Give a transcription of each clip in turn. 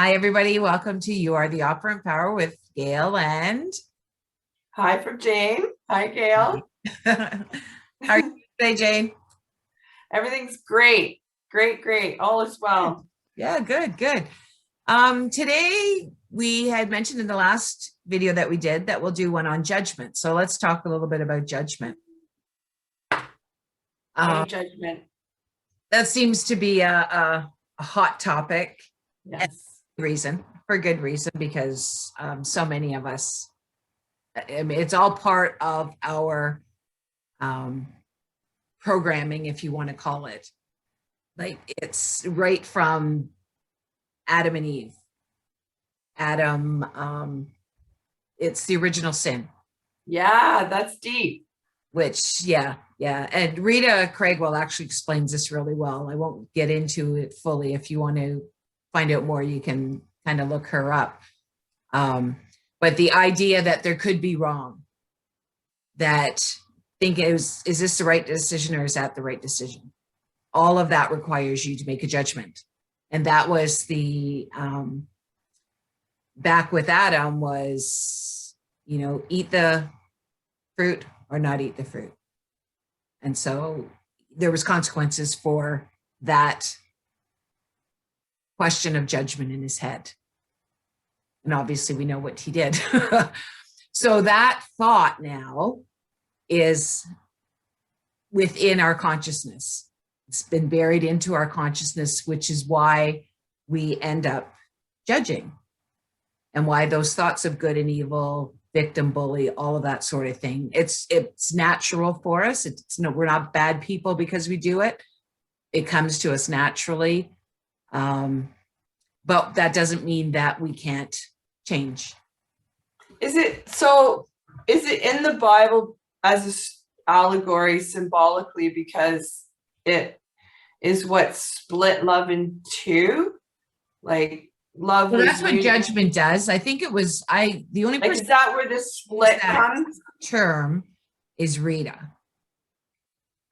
Hi, everybody. Welcome to You Are the Operant Power with Gail and Hi from Jane. Hi, Gail. how are you today, Jane? Everything's great. Great, great. All is Good. well. Yeah, good, good. Today we had mentioned in the last video that we did that we'll do one on judgment. So let's talk a little bit about judgment. Any Um, judgment. that seems to be a hot topic and Yes. for good reason, because so many of us, I mean, it's all part of our um, programming, if you want to call it. Like it's right from Adam and Eve. Adam, it's the original sin, Yeah, that's deep. which, yeah, yeah. And Rita Craigwell actually explains this really well. I won't get into it fully. If you want to find out more, you can kind of look her up. But the idea that there could be wrong, that think is this the right decision or is that the right decision? All of that requires you to make a judgment. And that was the back with Adam was, eat the fruit or not eat the fruit. And so there was consequences for that question of judgment in his head. And obviously we know what he did. So that thought now is within our consciousness. It's been buried into our consciousness, which is why we end up judging and why those thoughts of good and evil, victim, bully, all of that sort of thing. It's natural for us. We're not bad people because we do it. It comes to us naturally. But that doesn't mean that we can't change. Is it in the Bible as an allegory symbolically because it is what split love in two? Like love Well, was that's what union. judgment does. I think it was the only Like, person is that where the split that comes? term is Rita.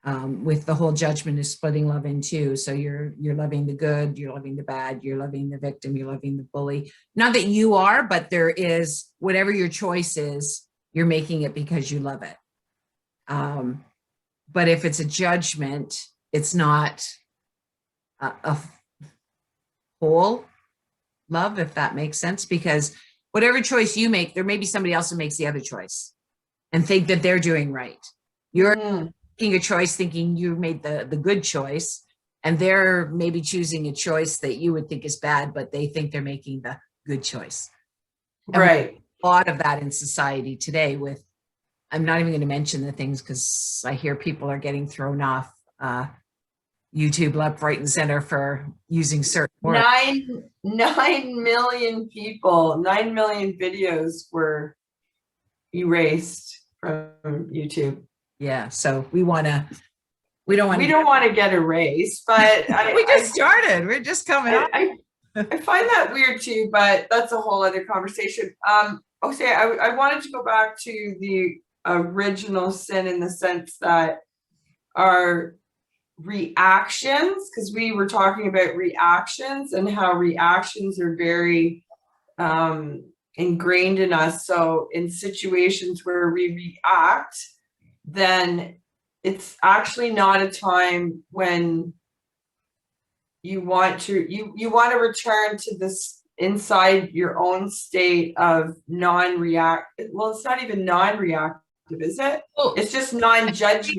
With the whole judgment is splitting love in two. So you're loving the good, you're loving the bad, you're loving the victim, you're loving the bully. Not that you are, but there is whatever your choice is, you're making it because you love it. But if it's a judgment, it's not a whole love, if that makes sense, because whatever choice you make, there may be somebody else who makes the other choice and think that they're doing right. You're making a choice thinking you made the good choice, and they're maybe choosing a choice that you would think is bad, but they think they're making the good choice. Right. A lot of that in society today with, I'm not even going to mention the things because I hear people are getting thrown off YouTube left, right, and center for using certain words. 9 million people, 9 million videos were erased from YouTube. Yeah, so we don't want We to. don't want to get erased, but We just started. We're just coming up. I find that weird too, but that's a whole other conversation. Okay, I wanted to go back to the original sin in the sense that our reactions, because we were talking about reactions and how reactions are very ingrained in us. So in situations where we react, then it's actually not a time when you want to return to this inside your own state of non-react. Well, it's not even non-reactive, is it? Well, it's just non-judgment.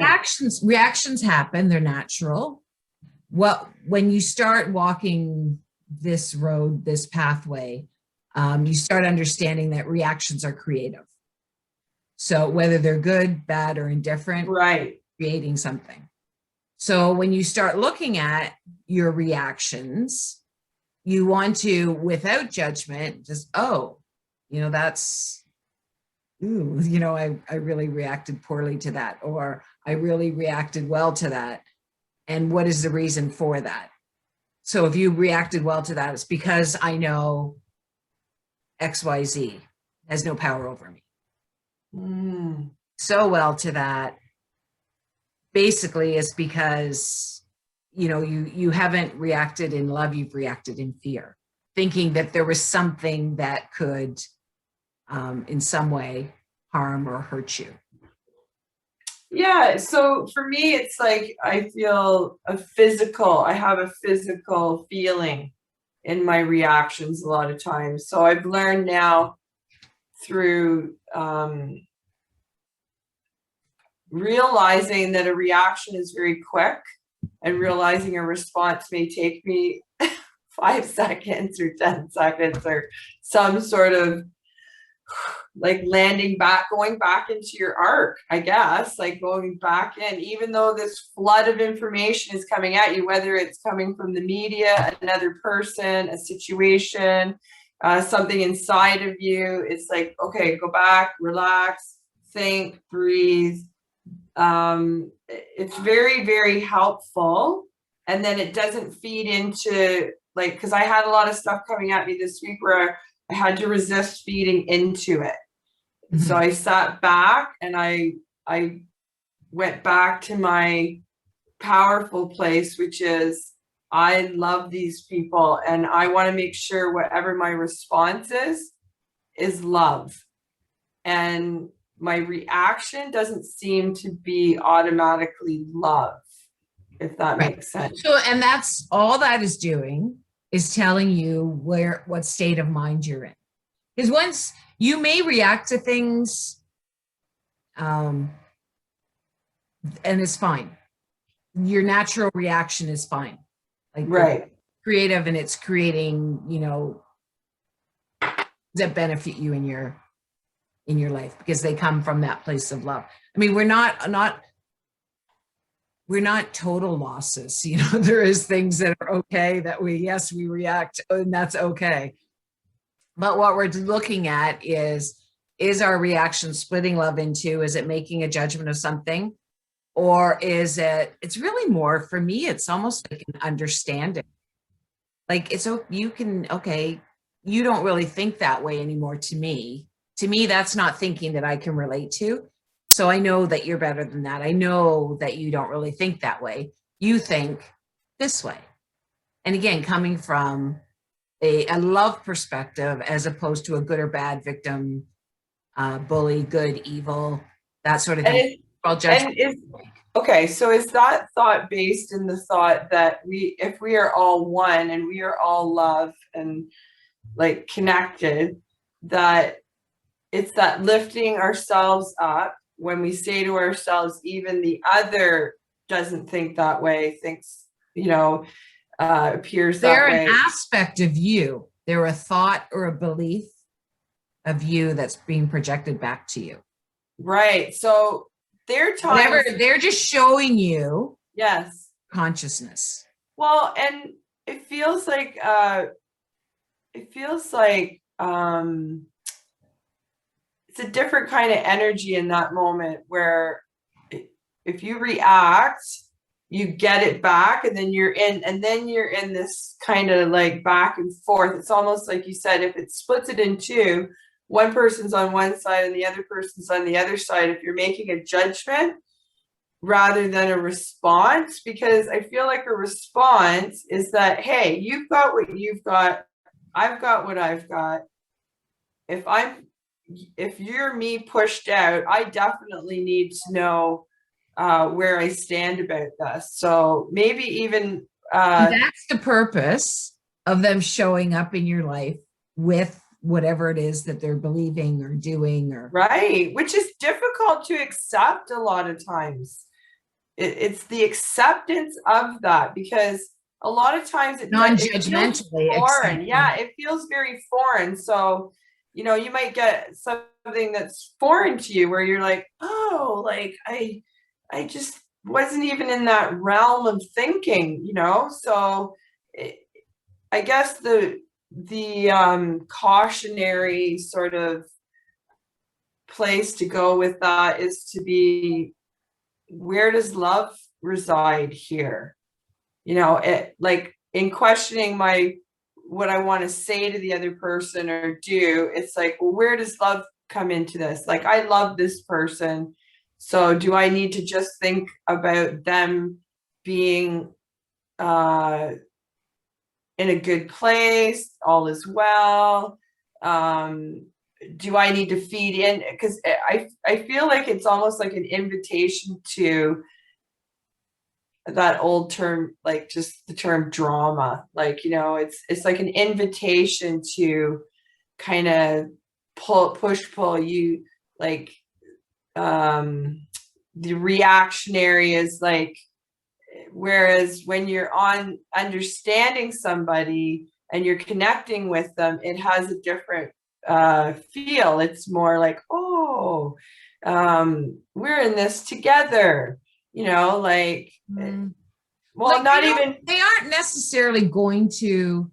Reactions happen. They're natural. When you start walking this road, this pathway, you start understanding that reactions are creative. So whether they're good, bad, or indifferent, right, creating something. So when you start looking at your reactions, you want to, without judgment, just, that's, I really reacted poorly to that, or I really reacted well to that. And what is the reason for that? So if you reacted well to that, it's because I know XYZ has no power over me. So well to that, basically it's because you haven't reacted in love, you've reacted in fear. thinking that there was something that could in some way harm or hurt you. Yeah, so for me, it's like I have a physical feeling in my reactions a lot of times. So I've learned now through realizing that a reaction is very quick and realizing a response may take me 5 seconds or 10 seconds or some sort of like going back into your arc, I guess, like going back in, even though this flood of information is coming at you, whether it's coming from the media, another person, a situation, something inside of you, it's like, okay, go back, relax, think, breathe. It's very, very helpful. And then it doesn't feed into like, because I had a lot of stuff coming at me this week where I had to resist feeding into it. So I sat back and I went back to my powerful place, which is I love these people and I want to make sure whatever my response is love. And my reaction doesn't seem to be automatically love, if that makes sense. So, and that's all that is doing is telling you what state of mind you're in. Because once you may react to things, and it's fine. Your natural reaction is fine. Like right. Creative, and it's creating, that benefit you in your life because they come from that place of love. I mean, we're not total losses. There is things that are okay that we react and that's okay. But what we're looking at is our reaction splitting love into, is it making a judgment of something? Or is it's really more, for me, it's almost like an understanding. Like you don't really think that way anymore to me. To me, that's not thinking that I can relate to. So I know that you're better than that. I know that you don't really think that way. You think this way. And again, coming from a love perspective as opposed to a good or bad victim, bully, good, evil, that sort of thing. Okay, so is that thought based in the thought that if we are all one and we are all love and like connected, that it's that lifting ourselves up when we say to ourselves, even the other doesn't think that way, thinks, appears that way. They're an aspect of you. They're a thought or a belief of you that's being projected back to you. Right. So they're just showing you yes consciousness. Well, and it feels like it's a different kind of energy in that moment where if you react, you get it back and then you're in this kind of like back and forth. It's almost like you said, if it splits it in two, one person's on one side and the other person's on the other side, if you're making a judgment rather than a response, because I feel like a response is that, hey, you've got what you've got, I've got what I've got. If you're me pushed out, I definitely need to know where I stand about this. So maybe even that's the purpose of them showing up in your life with whatever it is that they're believing or doing, or right, which is difficult to accept a lot of times. It's the acceptance of that, because a lot of times it non-judgmentally foreign. Yeah, it feels very foreign. So you might get something that's foreign to you where you're like, oh, like I just wasn't even in that realm of thinking, so I guess the cautionary sort of place to go with that is to be, where does love reside here? Like in questioning what I want to say to the other person or do, it's like, well, where does love come into this? Like, I love this person. So do I need to just think about them being in a good place, all is well? Do I need to feed in? Because I feel like it's almost like an invitation to that old term, like just the term drama. Like, you know, it's like an invitation to kind of pull you, like, the reactionary is like, whereas when you're on understanding somebody and you're connecting with them, it has a different feel. It's more like, oh, we're in this together, you know, like, well, Like not even, they aren't necessarily going to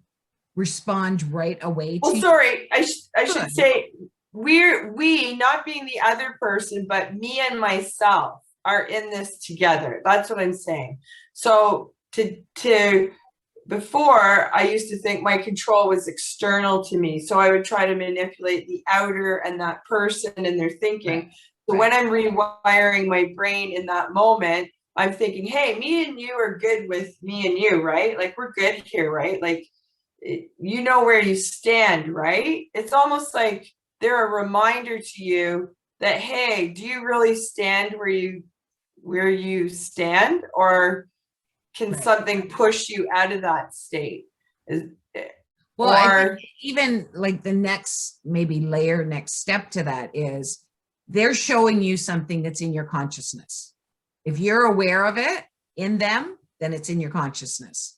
respond right away well, to you. sorry, I should Good. say, we, not being the other person, but me and myself are in this together. That's what I'm saying. So before, I used to think my control was external to me. So I would try to manipulate the outer and that person and their thinking. Right. So when I'm rewiring my brain in that moment, I'm thinking, hey, me and you are good with me and you, right? Like, we're good here, right? Like, you know where you stand, right? It's almost like they're a reminder to you that, hey, do you really stand where you stand, or can Right. something push you out of that state? Well, I think Or even like the next maybe layer, next step to that is they're showing you something that's in your consciousness. If you're aware of it in them, then it's in your consciousness.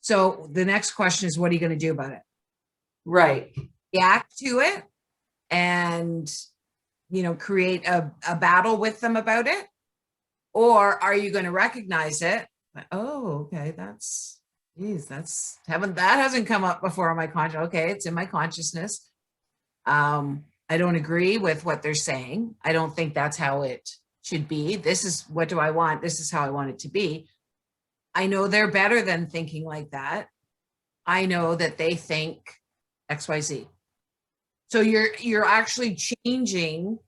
So the next question is, what are you going to do about it? right. React to it and, create a battle with them about it? Or are you going to recognize it? Oh, okay, that hasn't come up before in my conscious. Okay, it's in my consciousness. I don't agree with what they're saying. I don't think that's how it should be. This is what do I want? This is how I want it to be. I know they're better than thinking like that. I know that they think XYZ. So you're actually changing.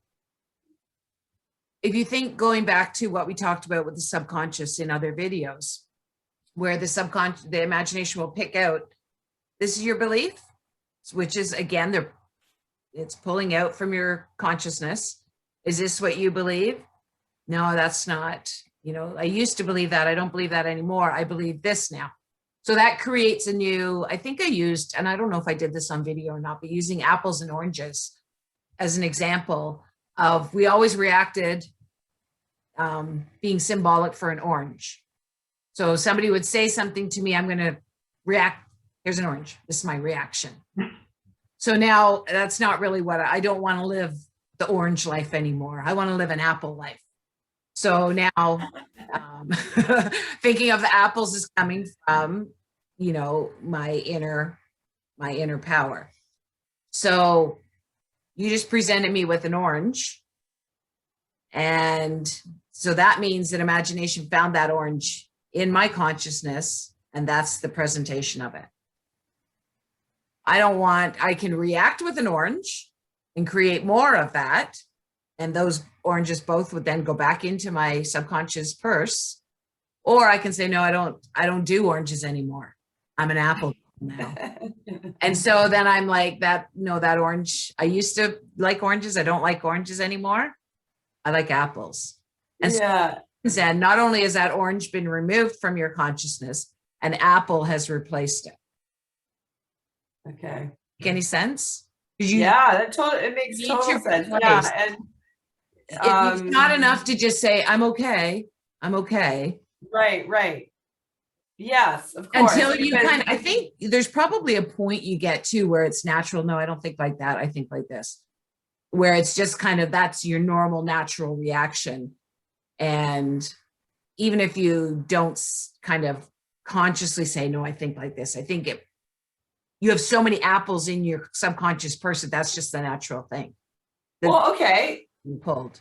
If you think, going back to what we talked about with the subconscious in other videos, where the imagination will pick out, this is your belief, which is, again, it's pulling out from your consciousness. Is this what you believe? No, that's not. I used to believe that. I don't believe that anymore. I believe this now. So that creates a new, I think I used, and I don't know if I did this on video or not, but using apples and oranges as an example of, we always reacted being symbolic for an orange. So somebody would say something to me, I'm going to react. Here's an orange. This is my reaction. So now that's not really what I don't want to live the orange life anymore. I want to live an apple life. So now thinking of the apples is coming from, my inner power. So you just presented me with an orange. And so that means that imagination found that orange in my consciousness, and that's the presentation of it. I can react with an orange and create more of that. And those oranges both would then go back into my subconscious purse. Or I can say, no, I don't do oranges anymore. I'm an apple now. And so then I'm like, that orange, I used to like oranges. I don't like oranges anymore. I like apples. And Yeah. so not only has that orange been removed from your consciousness, an apple has replaced it. Okay. Make any sense? Yeah, it makes total sense. Yeah. And it's not enough to just say, I'm okay. Right. Yes, of course. Until you I think there's probably a point you get to where it's natural. No, I don't think like that. I think like this, where it's just kind of, that's your normal, natural reaction. And even if you don't kind of consciously say, no, I think like this, I think you have so many apples in your subconscious person. That's just the natural thing. Well, okay. Pulled.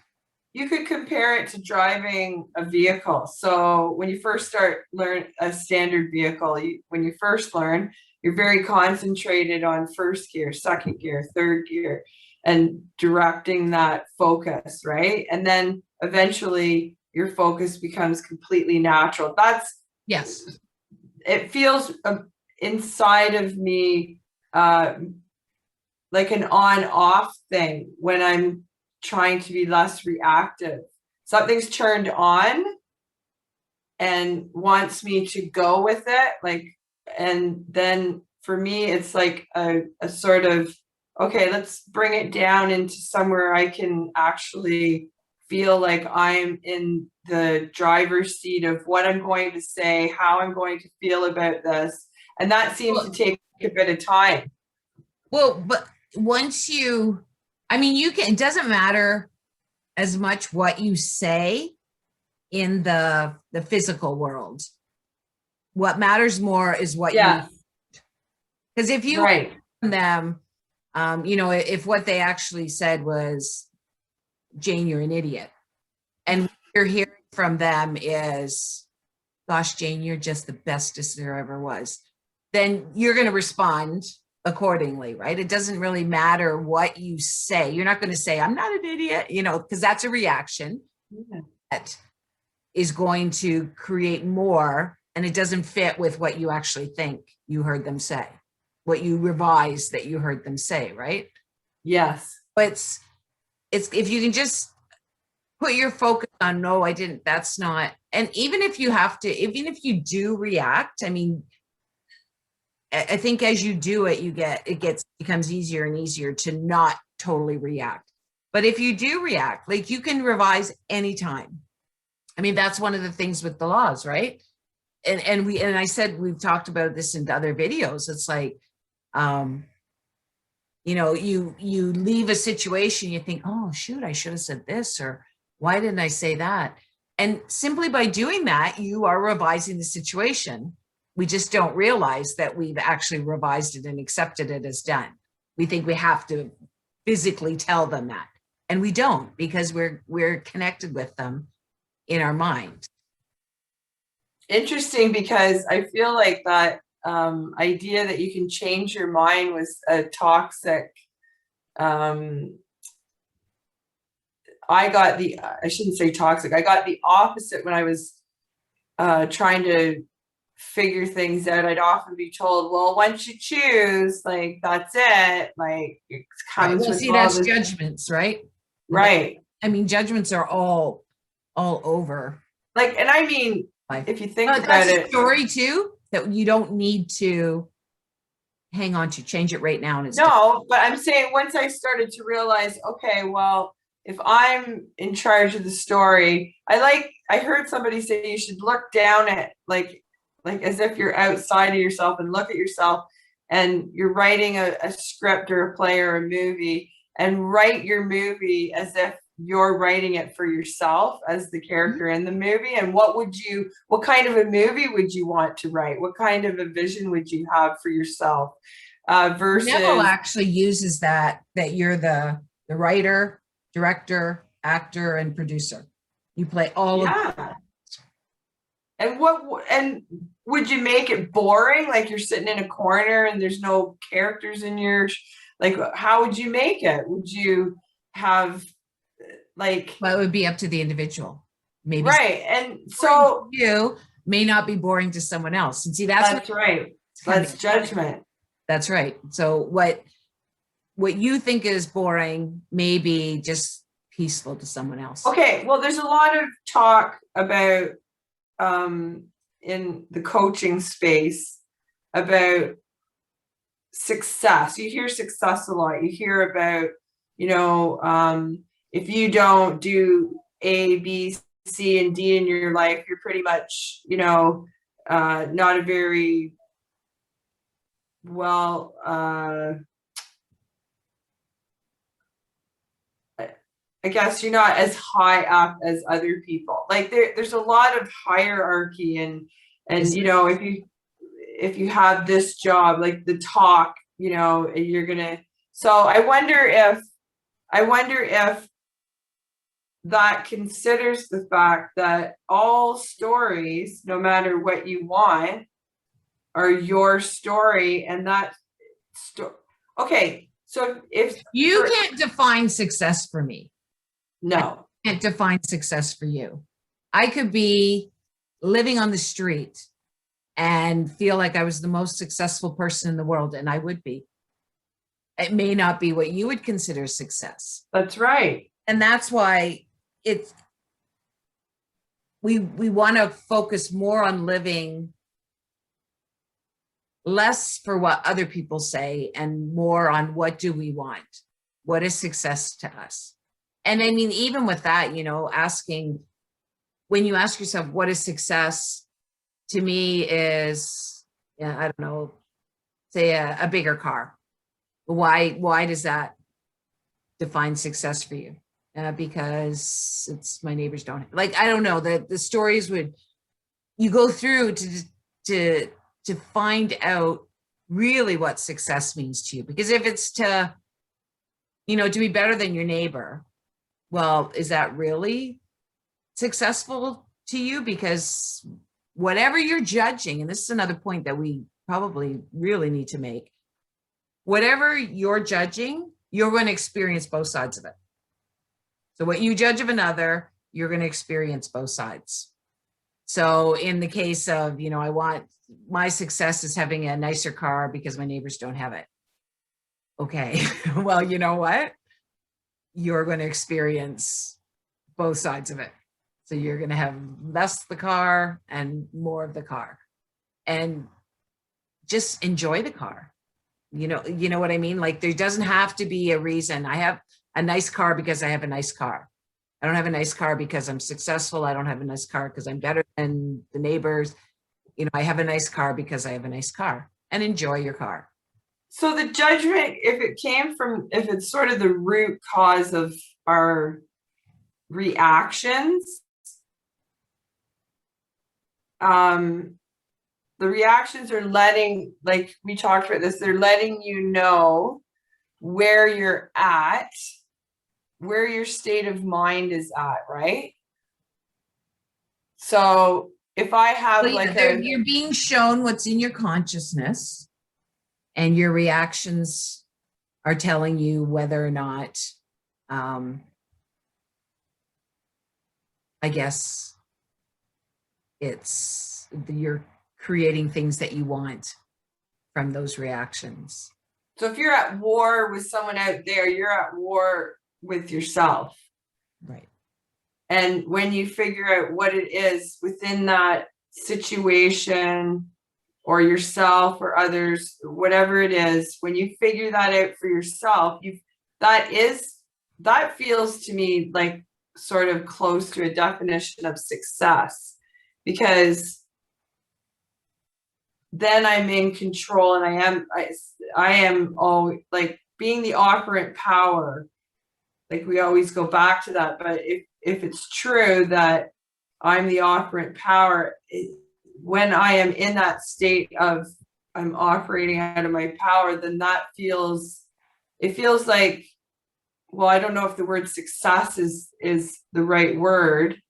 You could compare it to driving a vehicle. So when you first learn a standard vehicle, when you first learn, you're very concentrated on first gear, second gear, third gear, and directing that focus, right? And then eventually your focus becomes completely natural. Yes. It feels inside of me, like an on-off thing when I'm trying to be less reactive. Something's turned on and wants me to go with it, like, and then for me it's like a sort of, okay, let's bring it down into somewhere I can actually feel like I'm in the driver's seat of what I'm going to say, how I'm going to feel about this. And that seems to take a bit of time. Well, but once you, I mean, you can, it doesn't matter as much what you say in the physical world. What matters more is what you, because if you right them, you know, if what they actually said was, Jane, you're an idiot, and what you're hearing from them is, gosh, Jane, you're just the bestest there ever was, then you're going to respond accordingly, right? It doesn't really matter what you say. You're not going to say, I'm not an idiot, you know, because that's a reaction that is going to create more, and it doesn't fit with what you actually think you heard them say, what you revised that you heard them say, right? Yes. But it's if you can just put your focus on, no, I didn't, that's not, and even if you have to, even if you do react, I mean, I think as you do it, becomes easier and easier to not totally react. But if you do react, like, you can revise anytime. I mean, that's one of the things with the laws, right? And I said, we've talked about this in other videos. It's like, you know, you leave a situation, you think, oh shoot, I should have said this, or why didn't I say that? And simply by doing that, you are revising the situation. We just don't realize that we've actually revised it and accepted it as done. We think we have to physically tell them that, and we don't, because we're connected with them in our mind. Interesting, because I feel like that idea that you can change your mind was a toxic. I shouldn't say toxic. I got the opposite when I was trying to figure things out. I'd often be told, well, once you choose, like, that's it. Like, it comes Well, with see, all that's this, judgments, right? right? I mean, judgments are all over. Like, and I mean, life. if you think about That's it, a story too, that you don't need to hang on to, change it right now. And it's no, but I'm saying once I started to realize, okay, well, if I'm in charge of the story, I heard somebody say you should look down at, like as if you're outside of yourself and look at yourself, and you're writing a script or a play or a movie, and write your movie as if you're writing it for yourself as the character in the movie. And what kind of a movie would you want to write? What kind of a vision would you have for yourself? Versus Neville actually uses that you're the writer, director, actor, and producer. You play all of them. And would you make it boring? Like, you're sitting in a corner and there's no characters in your, like, how would you make it? Would you have, like, well, it would be up to the individual, maybe. Right. And so you may not be boring to someone else. And see, that's right. That's judgment. That's right. So what you think is boring may be just peaceful to someone else. Okay. Well, there's a lot of talk about in the coaching space about success. You hear success a lot. You hear about, you know, if you don't do A, B, C, and D in your life, you're pretty much, you know, not a very well, I guess you're not as high up as other people. Like, there's a lot of hierarchy, and you know, if you have this job, like the talk, you know, you're gonna. So I wonder if that considers the fact that all stories, no matter what you want, are your story, and that okay. So if you can't define success for me. No. I can't define success for you. I could be living on the street and feel like I was the most successful person in the world, and I would be. It may not be what you would consider success. That's right. And that's why it's, we want to focus more on living less for what other people say and more on what do we want? What is success to us? And I mean, even with that, you know, asking, when you ask yourself, what is success, to me is, yeah, I don't know, say a bigger car. Why does that define success for you? Because it's my neighbors don't, like, I don't know, the stories would, you go through to find out really what success means to you. Because if it's to, you know, to be better than your neighbor, well, is that really successful to you? Because whatever you're judging, and this is another point that we probably really need to make, whatever you're judging, you're going to experience both sides of it. So what you judge of another, you're going to experience both sides. So in the case of, you know, I want, my success is having a nicer car because my neighbors don't have it. Okay, well, you know what? You're going to experience both sides of it. So you're going to have less the car and more of the car, and just enjoy the car. You know what I mean? Like, there doesn't have to be a reason. I have a nice car because I have a nice car. I don't have a nice car because I'm successful. I don't have a nice car because I'm better than the neighbors. You know, I have a nice car because I have a nice car, and enjoy your car. So the judgment, if it came from, if it's sort of the root cause of our reactions, the reactions are letting, like we talked about this, they're letting you know where you're at, where your state of mind is at, right? So if I have Well, like you're being shown what's in your consciousness, and your reactions are telling you whether or not, I guess it's, you're creating things that you want from those reactions. so if you're at war with someone out there, you're at war with yourself. Right. And when you figure out what it is within that situation or yourself or others, whatever it is, when you figure that out for yourself, that feels to me like sort of close to a definition of success, because then I'm in control, and I am all like being the operant power. Like, we always go back to that, but if it's true that I'm the operant power, when I am in that state of I'm operating out of my power, then it feels like, well, I don't know if the word success is the right word.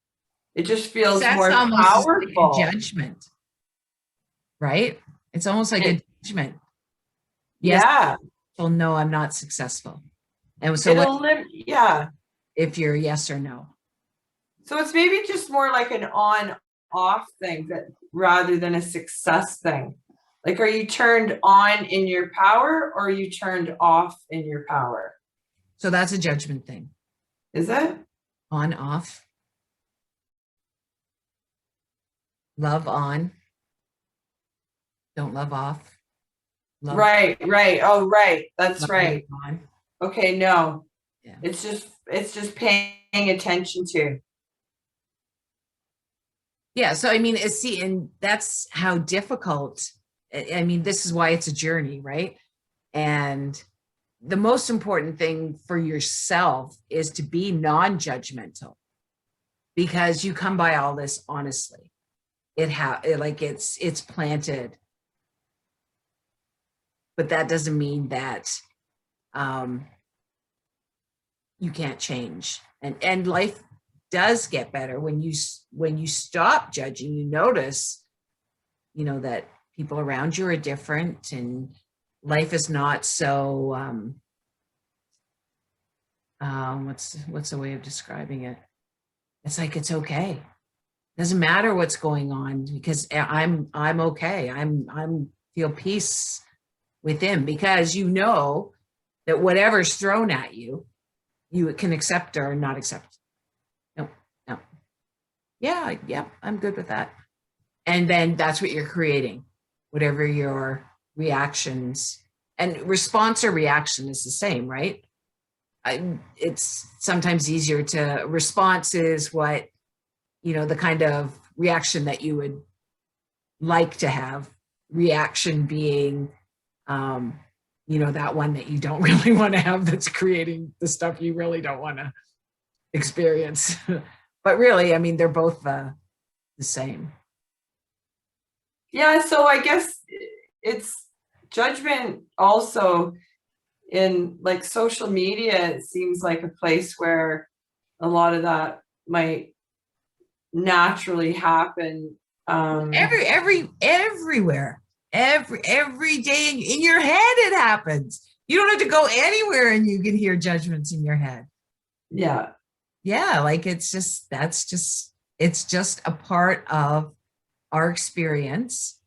It just feels That's more almost powerful. like a judgment, right? It's almost like a judgment. Yes. Yeah. Well, no, I'm not successful. And so yeah. if you're yes or no. So it's maybe just more like an on-off thing, that rather than a success thing. Like, are you turned on in your power, or are you turned off in your power? So that's a judgment thing. Is it? On, off. Love on. Don't love off. Love Right. Oh, right. That's right. on. Okay, no. Yeah. It's just paying attention to. Yeah. So, I mean, see, and that's how difficult, I mean, this is why it's a journey, right? And the most important thing for yourself is to be non-judgmental, because you come by all this honestly. It's planted, but that doesn't mean that you can't change. And life does get better when you stop judging. You notice, you know, that people around you are different, and life is not so what's a way of describing it? It's like, it's okay. Doesn't matter what's going on because I'm okay. I'm feel peace within because you know that whatever's thrown at you, you can accept or not accept. No, no. Yeah, I'm good with that. And then that's what you're creating, whatever your reactions and response or reaction is the same, right? It's sometimes easier to response is what, the kind of reaction that you would like to have, reaction being, that one that you don't really want to have that's creating the stuff you really don't want to experience. But really, I mean, they're both the same. Yeah, so I guess it's judgment also in like social media. It seems like a place where a lot of that might naturally happen. Everywhere, every day in your head it happens. You don't have to go anywhere and you can hear judgments in your head. Yeah. Yeah, like it's just a part of our experience.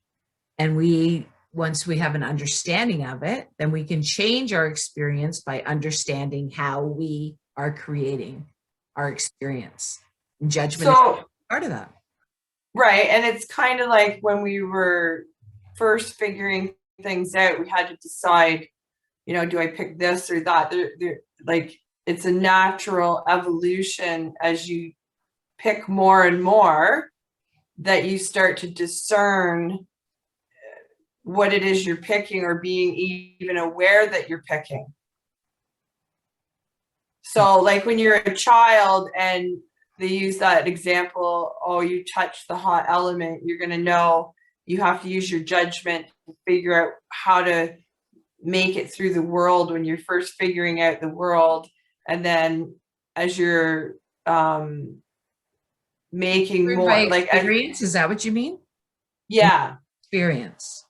And once we have an understanding of it, then we can change our experience by understanding how we are creating our experience. And judgment is part of that. Right. And it's kind of like when we were first figuring things out, we had to decide, do I pick this or that? Like it's a natural evolution as you pick more and more that you start to discern what it is you're picking or being even aware that you're picking. So like when you're a child and they use that example, oh, you touch the hot element, you're going to know you have to use your judgment to figure out how to make it through the world when you're first figuring out the world. And then as you're making more like experience, is that what you mean? Yeah. Experience.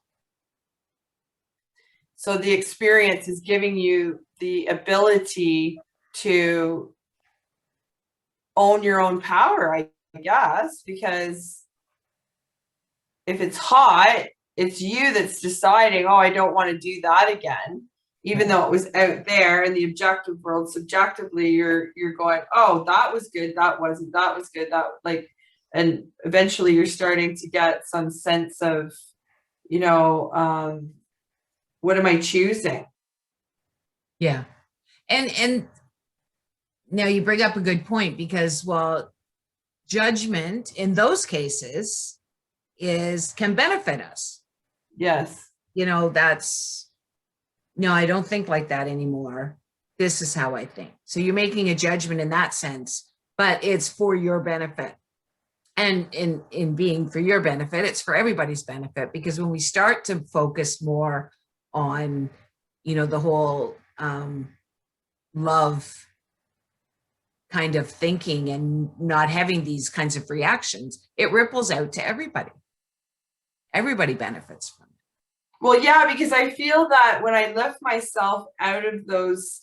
So the experience is giving you the ability to own your own power, I guess, because if it's hot, it's you that's deciding, oh, I don't want to do that again, even though it was out there in the objective world. Subjectively, you're going, oh, that was good, that wasn't, that was good, that like, and eventually you're starting to get some sense of, what am I choosing? Yeah. And now you bring up a good point because, well, judgment in those cases can benefit us. Yes. No, I don't think like that anymore. This is how I think. So you're making a judgment in that sense, but it's for your benefit. And in being for your benefit, it's for everybody's benefit, because when we start to focus more on, the whole love kind of thinking and not having these kinds of reactions, it ripples out to everybody. Everybody benefits from it. Well, yeah, because I feel that when I lift myself out of those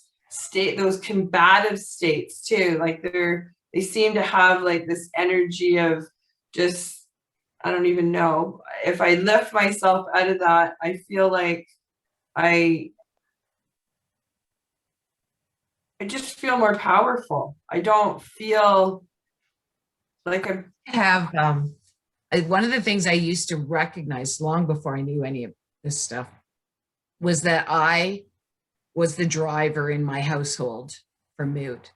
combative states too, like they seem to have like this energy of just, I don't even know. If I lift myself out of that, I feel like I just feel more powerful. I don't feel like I have one of the things I used to recognize long before I knew any of this stuff was that I was the driver in my household for mood.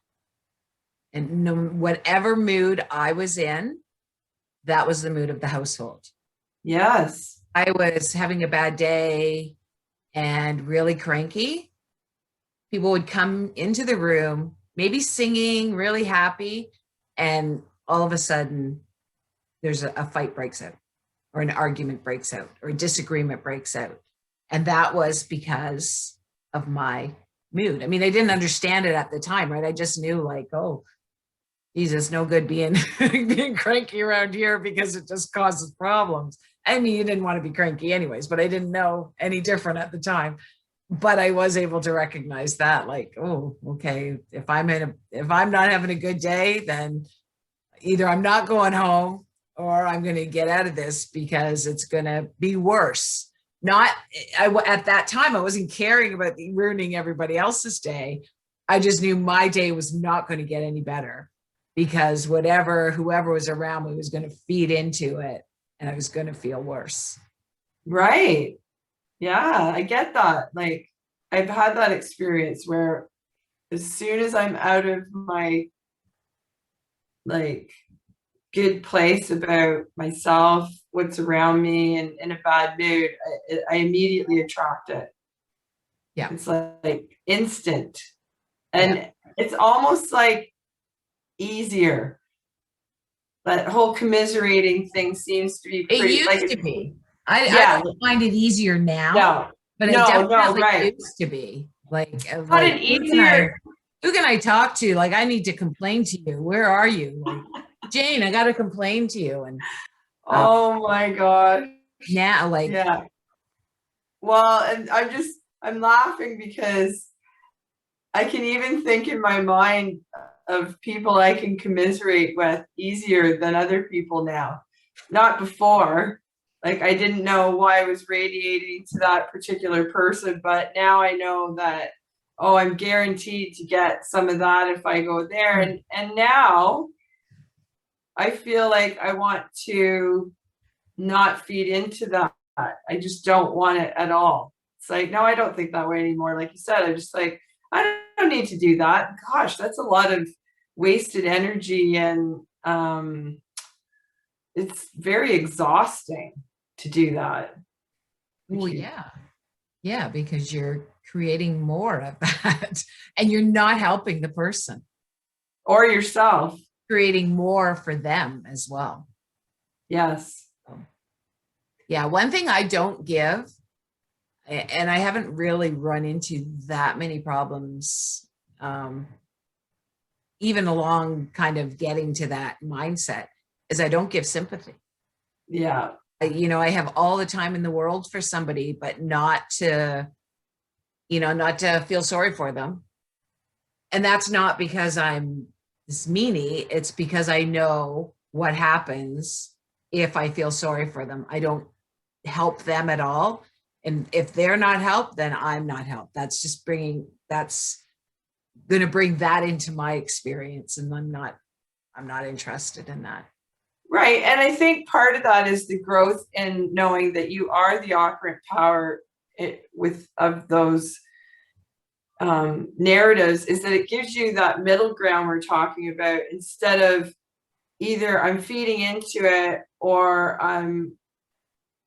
And whatever mood I was in, that was the mood of the household. Yes. I was having a bad day and really cranky. People would come into the room, maybe singing, really happy, and all of a sudden there's a fight breaks out, or an argument breaks out, or a disagreement breaks out. And that was because of my mood. I mean, I didn't understand it at the time, right? I just knew like, oh, Jesus, no good being cranky around here because it just causes problems. I mean, you didn't want to be cranky anyways, but I didn't know any different at the time. But I was able to recognize that, like, oh, okay, if I'm not having a good day, then either I'm not going home or I'm going to get out of this because it's going to be worse. Not, at that time, I wasn't caring about ruining everybody else's day. I just knew my day was not going to get any better because whoever was around me was going to feed into it and I was going to feel worse. Right. Yeah, I get that. Like, I've had that experience where as soon as I'm out of my like good place about myself, what's around me, and in a bad mood, I immediately attract it. Yeah. It's like instant. And it's almost like easier. That whole commiserating thing seems to be It pretty used like to be. I yeah, don't find it easier now, no, but it no, definitely right. used to be. Like Not an easier. who can I talk to? Like, I need to complain to you. Where are you? Like, Jane, I got to complain to you. And Oh my God. now, like, Yeah. Well, and I'm laughing because I can even think in my mind of people I can commiserate with easier than other people now. Not before. Like, I didn't know why I was radiating to that particular person, but now I know that, oh, I'm guaranteed to get some of that if I go there. And now I feel like I want to not feed into that. I just don't want it at all. It's like, no, I don't think that way anymore. Like you said, I'm just like, I don't need to do that. Gosh, that's a lot of wasted energy, and it's very exhausting to do that. well, yeah, because you're creating more of that and you're not helping the person. Or yourself. Creating more for them as well. Yes. Yeah, one thing I don't give, and I haven't really run into that many problems, even along kind of getting to that mindset, is I don't give sympathy. Yeah. I have all the time in the world for somebody, but not to feel sorry for them. And that's not because I'm this meanie. It's because I know what happens if I feel sorry for them. I don't help them at all. And if they're not helped, then I'm not helped. That's going to bring that into my experience. And I'm not interested in that. Right. And I think part of that is the growth in knowing that you are the operant power of those narratives, is that it gives you that middle ground we're talking about, instead of either I'm feeding into it or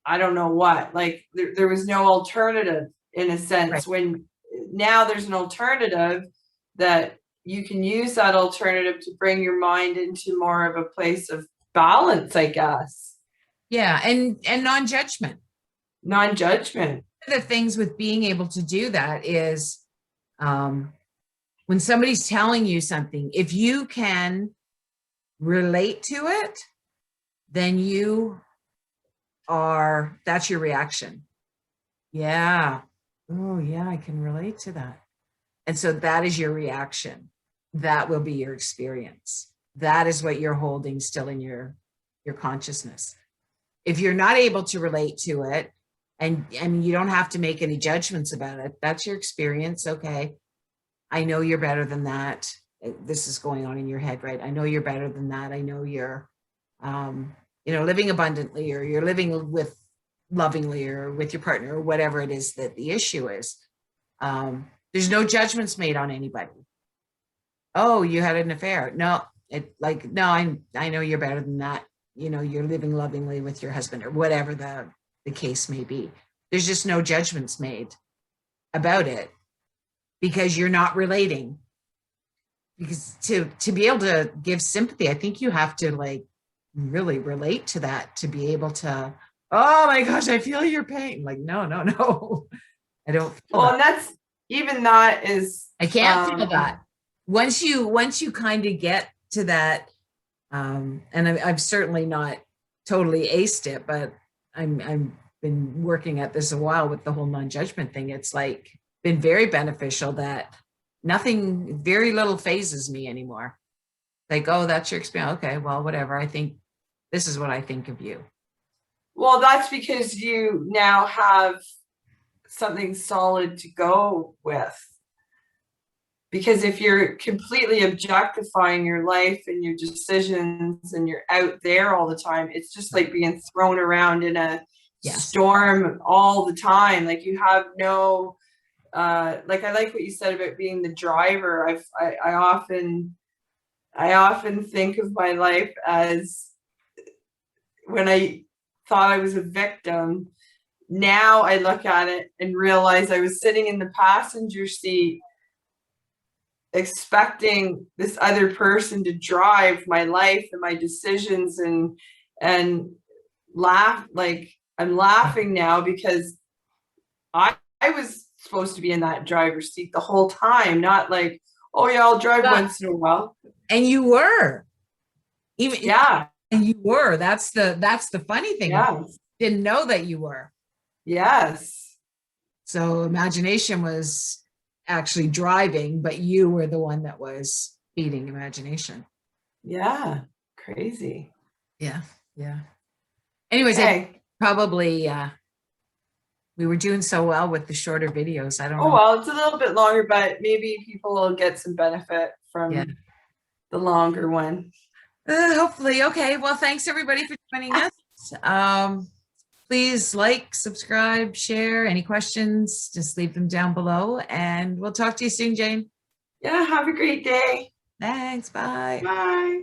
I don't know what, like there was no alternative in a sense. Right. When now there's an alternative, that you can use that alternative to bring your mind into more of a place of balance, I guess. Yeah. And non-judgment. Non-judgment. The things with being able to do that is when somebody's telling you something, if you can relate to it, then that's your reaction. Yeah. Oh yeah, I can relate to that. And so that is your reaction. That will be your experience. That is what you're holding still in your consciousness. If you're not able to relate to it, and you don't have to make any judgments about it, that's your experience. Okay. I know you're better than that. This is going on in your head, right? I know you're better than that. I know you're, living abundantly, or you're living with lovingly, or with your partner, or whatever it is that the issue is. There's no judgments made on anybody. Oh, you had an affair. No, I know you're better than that. You're living lovingly with your husband, or whatever the case may be. There's just no judgments made about it, because you're not relating. Because to be able to give sympathy, I think you have to really relate to that to be able to, oh my gosh, I feel your pain. Like, no, I don't feel Well, that. and that is I can't feel that. Once you kind of get to that, and I've certainly not totally aced it, but I've been working at this a while with the whole non-judgment thing. It's been very beneficial that very little phases me anymore. Like, oh, that's your experience. Okay, well, whatever. I think This is what I think of you. Well, that's because you now have something solid to go with. Because if you're completely objectifying your life and your decisions and you're out there all the time, it's just like being thrown around in a storm all the time. Like you have no, like I like what you said about being the driver. I often think of my life as when I thought I was a victim. Now I look at it and realize I was sitting in the passenger seat expecting this other person to drive my life and my decisions, and laugh. Like I'm laughing now because I was supposed to be in that driver's seat the whole time, not like, oh yeah, I'll drive once in a while. And you were. Even yeah. And you were. That's the funny thing. Yeah. Didn't know that you were. Yes. So imagination was actually driving, but you were the one that was feeding imagination. Yeah. Crazy. Yeah. Yeah. Anyways, okay. Probably we were doing so well with the shorter videos. I don't know. Well, it's a little bit longer, but maybe people will get some benefit from the longer one. Hopefully. Okay. Well, thanks everybody for joining us. Please like, subscribe, share. Any questions, just leave them down below, and we'll talk to you soon, Jane. Yeah. Have a great day. Thanks. Bye. Bye.